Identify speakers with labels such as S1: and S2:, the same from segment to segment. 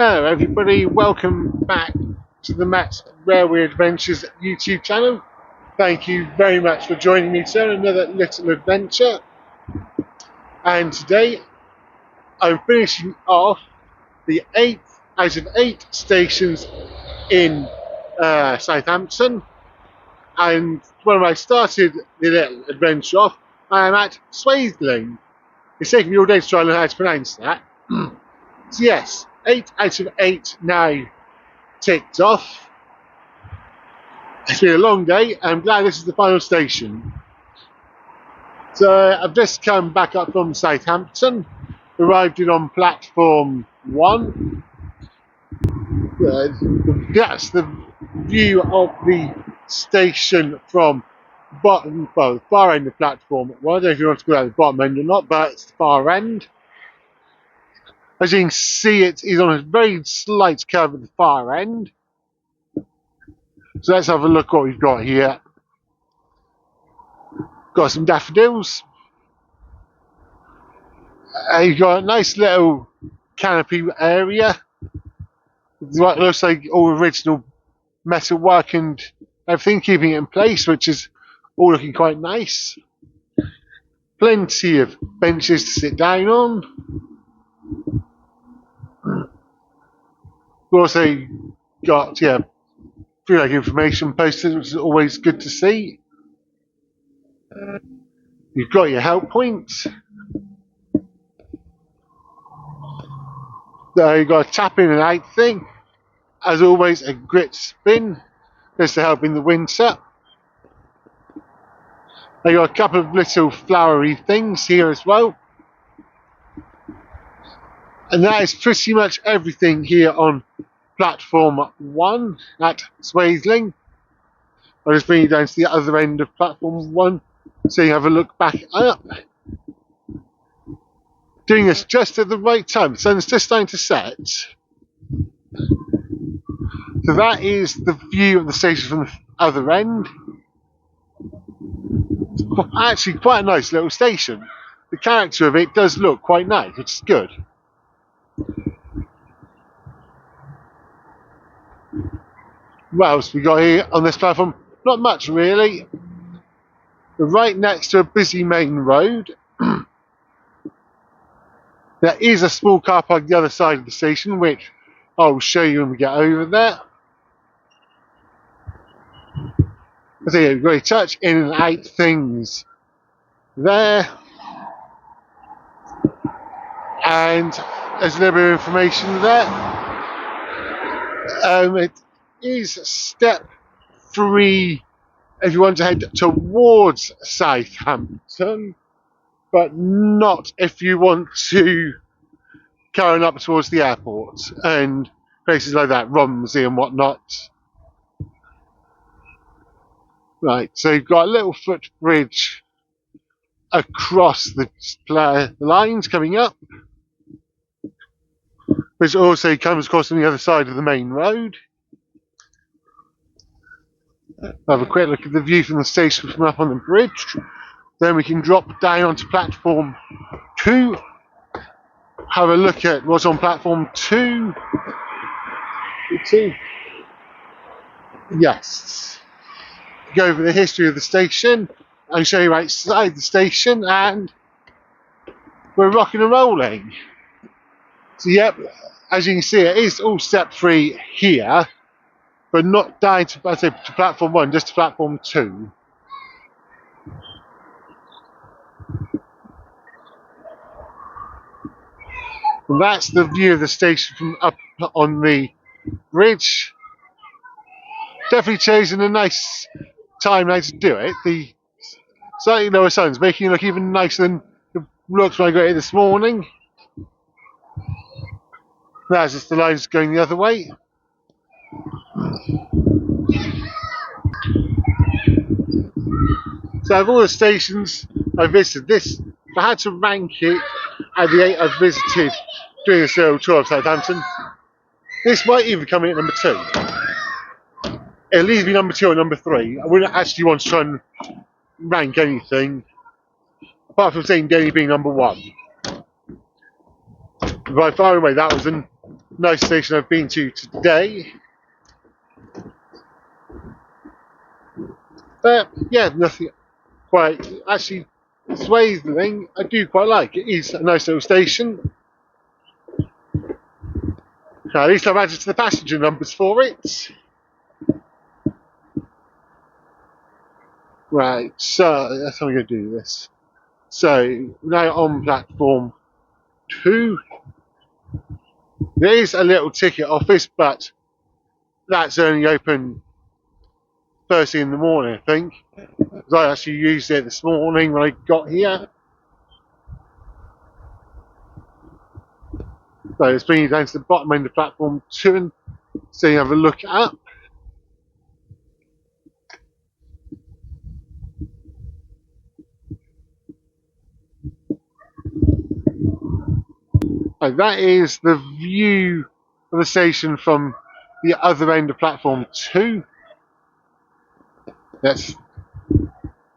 S1: Hello everybody, welcome back to the Matt's Railway Adventures YouTube channel. Thank you very much for joining me on another little adventure. And today I'm finishing off the 8th out of 8 stations in Southampton. And when I started the little adventure off, I am at Swaythling. It's taken me all day to try and learn how to pronounce that. So yes, 8 out of 8 now ticked off. It's been a long day. I'm glad this is the final station. So I've just come back up from Southampton, arrived in on platform 1. That's the view of the station from bottom, well, the far end of platform 1. I don't know if you want to go out the bottom end or not, but it's the far end. As you can see, it is on a very slight curve at the far end. So let's have a look what we've got here. Got some daffodils. You've got a nice little canopy area. It looks like all original metal work and everything, keeping it in place, which is all looking quite nice. Plenty of benches to sit down on. We've also got, like information posters, which is always good to see. You've got your help points. So you've got a tap in and out thing. As always, a grit spin, just to help in the winter. You've got a couple of little flowery things here as well. And that is pretty much everything here on platform 1 at Swaythling. I'll just bring you down to the other end of platform 1 so you have a look back up. Doing this just at the right time. The sun's just starting to set. So that is the view of the station from the other end. It's actually quite a nice little station. The character of it does look quite nice, which is good. What else we got here on this platform? Not much really. We're right next to a busy main road. There is a small car park the other side of the station, which I'll show you when we get over there. So yeah, we've got a touch in and out things there. And there's a little bit of information there. It is step 3 if you want to head towards Southampton, but not if you want to carry on up towards the airport and places like that, Romsey and whatnot. Right, so you've got a little footbridge across the lines coming up, which also comes across on the other side of the main road. Have a quick look at the view from the station from up on the bridge. Then we can drop down onto platform 2. Have a look at what's on platform 2. Yes. Go over the history of the station and show you outside the station, and we're rocking and rolling. So yep, as you can see, it is all step 3 here, but not down to platform 1, just to platform 2. And that's the view of the station from up on the bridge. Definitely chosen a nice time now to do it. The slightly lower sun's making it look even nicer than it looked when I got here this morning. That's just the lines going the other way. So of all the stations I visited, this, if I had to rank it out of the 8 I've visited doing this little tour of Southampton, this might even come in at number 2. It'll either be number 2 or number 3. I wouldn't actually want to try and rank anything, apart from saying Denny being number 1. By far away, that was nice station I've been to today. But yeah, nothing quite. Actually, Swaythling, I do quite like. It is a nice little station. At least I've added to the passenger numbers for it. Right, so that's how we're going to do this. So, now on platform 2. There is a little ticket office, but that's only open first thing in the morning, I think. Because I actually used it this morning when I got here. So it's bringing you down to the bottom end of platform 2 and so you have a look up. And that is the view of the station from the other end of platform 2. That's,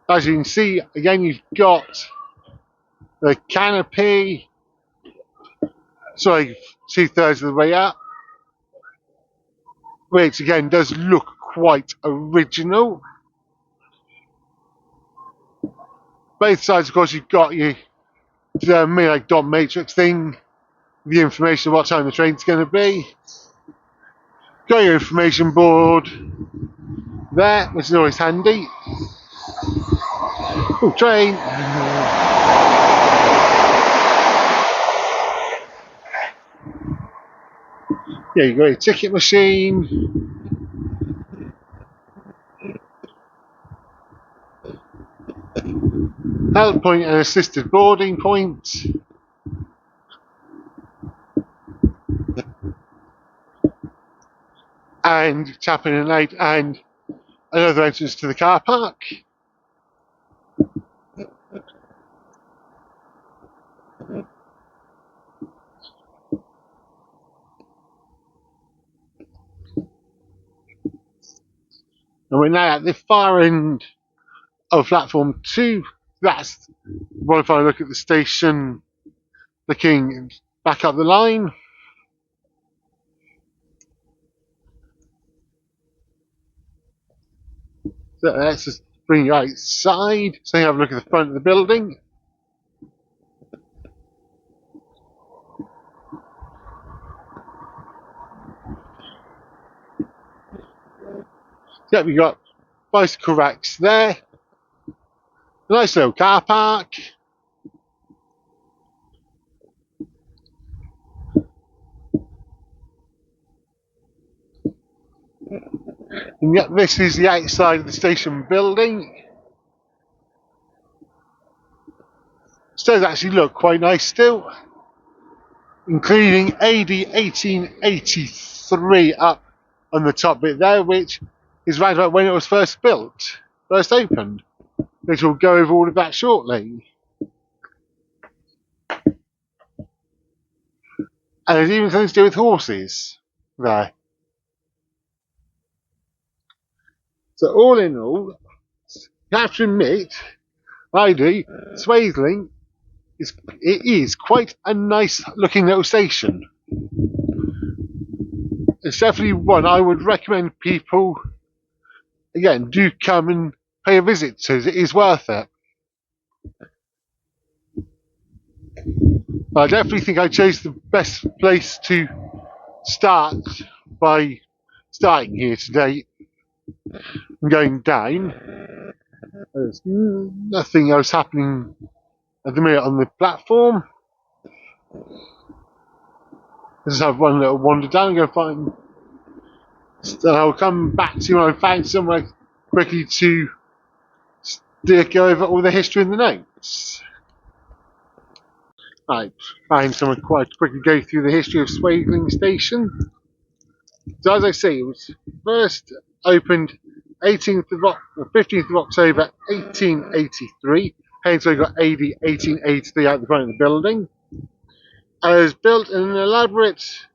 S1: as you can see, again, you've got the canopy, sorry, 2/3 of the way up, which again does look quite original. Both sides, of course, you've got your like dot matrix thing, the information of what time the train's going to be. Got your information board there, which is always handy. Oh, train! Yeah, you've got your ticket machine. Help point and assisted boarding point. And tap in and out, and another entrance to the car park. And we're now at the far end of platform 2. That's what if I look at the station looking back up the line. So let's just bring you outside so you have a look at the front of the building. Yeah, we've got bicycle racks there. A nice little car park. And yet this is the outside of the station building. It does actually look quite nice still, including AD 1883 up on the top bit there, which is right about when it was first built, first opened, which we'll go over all of that shortly. And there's even something to do with horses there. So all in all, you have to admit, I do, Swaythling is quite a nice looking little station. It's definitely one I would recommend people, again, do come and pay a visit to. It is worth it. I definitely think I chose the best place to start by starting here today and going down. There's nothing else happening at the minute on the platform. Let's have one little wander down and go find. So I'll come back to you when I find somewhere quickly to go over all the history in the notes. Right, find someone quite quickly go through the history of Swaythling Station. So as I say, it was first opened 15th of October 1883, hence we got AD 1883 out the front of the building. And it was built in an elaborate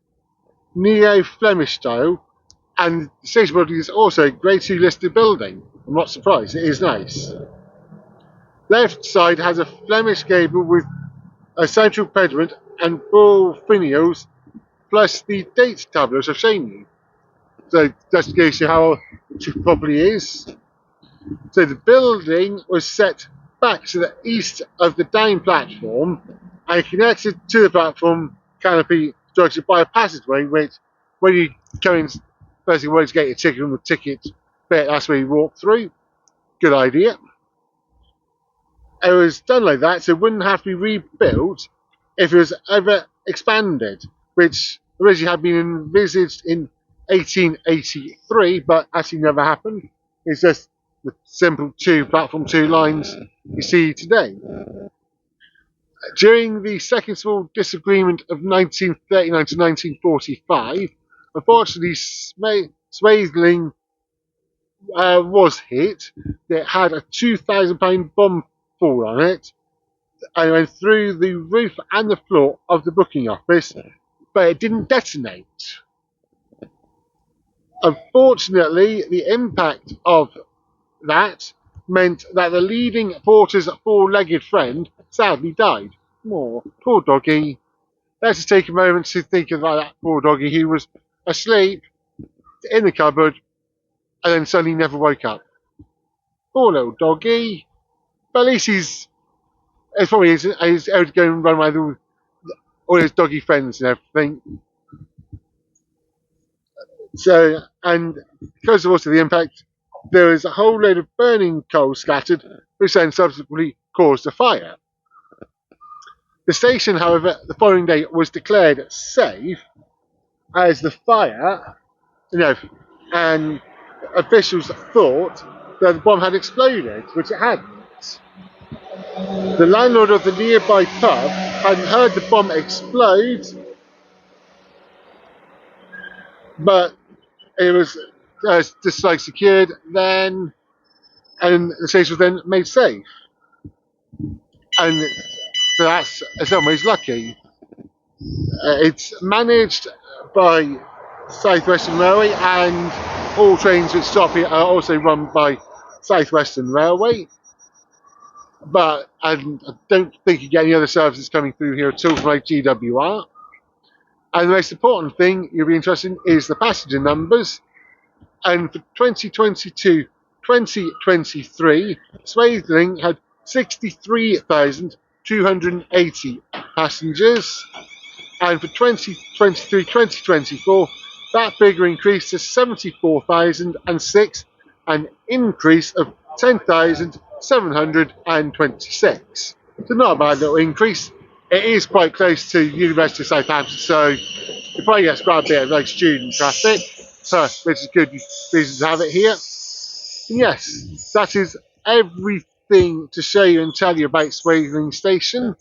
S1: neo-Flemish style, and the station building is also a Grade 2 listed building. I'm not surprised, it is nice. Left side has a Flemish gable with a central pediment and 4 finials plus the date tablets I've shown you. So just to show you how it probably is. So the building was set back to the east of the down platform and connected to the platform canopy structured by a passageway, which when you go in, first you want to get your ticket from the ticket bit, that's where you walk through. Good idea. It was done like that so it wouldn't have to be rebuilt if it was ever expanded, which originally had been envisaged in 1883, but actually never happened. It's just the simple platform two lines you see today. During the second small disagreement of 1939 to 1945, unfortunately Swaythling was hit. It had a £2,000 bomb fall on it and went through the roof and the floor of the booking office, but it didn't detonate. Unfortunately, the impact of that meant that the leading porter's four-legged friend sadly died. Oh, poor doggy. Let's just take a moment to think about that poor doggy who was asleep in the cupboard and then suddenly never woke up. Poor little doggy. But at least it's probably he's able to go and run around with all his doggy friends and everything. So, and because of also the impact, there was a whole load of burning coal scattered, which then subsequently caused a fire. The station, however, the following day was declared safe as the fire, and officials thought that the bomb had exploded, which it hadn't. The landlord of the nearby pub had heard the bomb explode, but it was just like secured then, and the station was then made safe. And so that's in some ways lucky. It's managed by Southwestern Railway, and all trains which stop here are also run by Southwestern Railway. But I don't think you get any other services coming through here at all from like GWR. And the most important thing you'll be interested in is the passenger numbers. And for 2022-2023, Swaythling had 63,280 passengers. And for 2023-2024, that figure increased to 74,006, an increase of 10,726. So not a bad little increase. It is quite close to University of Southampton, so you probably get quite a bit of like student traffic, which is good reason to have it here. And yes, that is everything to show you and tell you about Swaythling Station.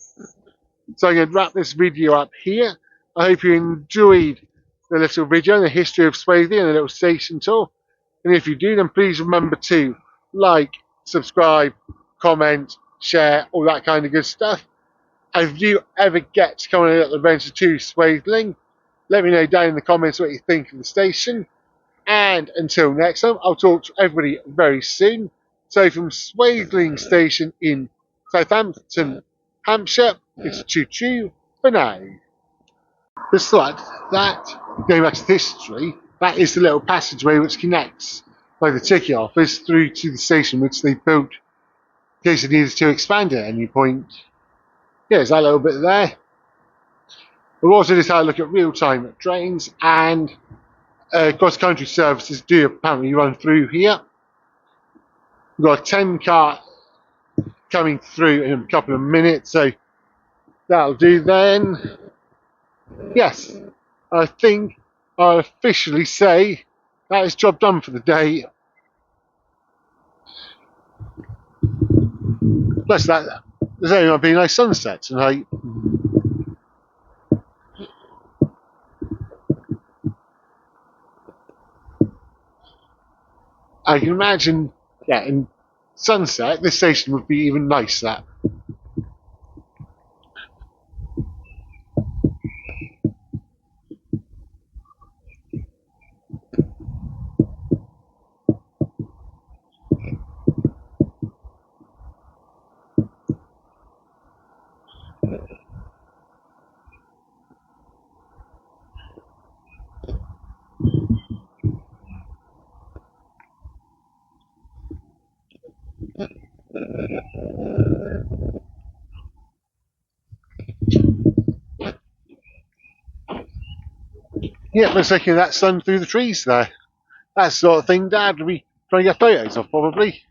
S1: So I'm going to wrap this video up here. I hope you enjoyed the little video on the history of Swaythling and the little station tour. And if you do, then please remember to like, subscribe, comment, share, all that kind of good stuff. And if you ever get to come on a little adventure to Swaythling, let me know down in the comments what you think of the station. And until next time, I'll talk to everybody very soon. So from Swaythling Station in Southampton, Hampshire, it's choo-choo for now. Just like that, going back to history, that is the little passageway which connects like the ticket office through to the station which they built in case they needed to expand at any point. Yeah, there's that little bit there. We've also just had a look at real-time trains, and cross-country services do apparently run through here. We've got a 10 car coming through in a couple of minutes, so that'll do then. Yes, I think I'll officially say that is job done for the day. Plus that, there's only going to be nice sunset tonight. I can imagine, yeah, in sunset, this station would be even nicer. Yeah, looks like that sun through the trees there. That sort of thing Dad would be trying to get photos of, probably.